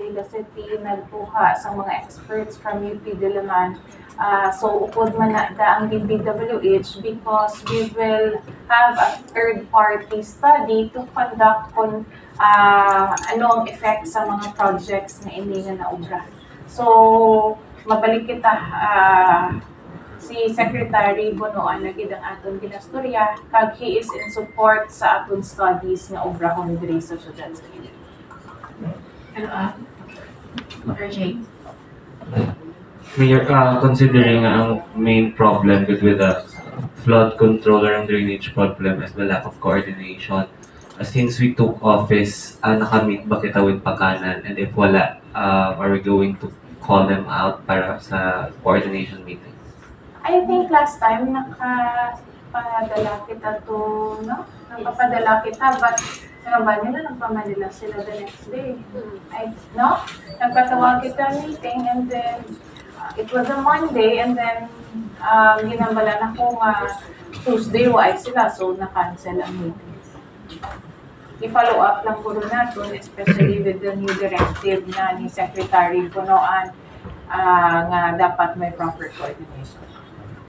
Manila City nagkuha sa mga experts from UP Diliman. So upod man na ang DPWH because we will have a third-party study to conduct kung ano ang effect sa mga projects na ini nga naubra. So mabalik kita si Secretary Bonoan na gid ang aton ginastorya kag he is in support sa aton studies nga obrahon diri sa syudad sa Iloilo. RJ? Mayor, considering ang main problem with the flood control and drainage problem is the lack of coordination. Since we took office, nakamit ba kita with Pakanan? And if wala, are we going to call them out para sa coordination meeting? I think last time nakapadala kita to, no? Nakapadala kita, but ba nila nagpamanila sila the next day. No? Nagpatawag kita meeting and then it was a Monday and then ginambala na ko nga Tuesday wa sila so na-cancel ang meeting. I-follow up lang po natin, especially with the new directive na ni Secretary Bonoan nga dapat may proper coordination.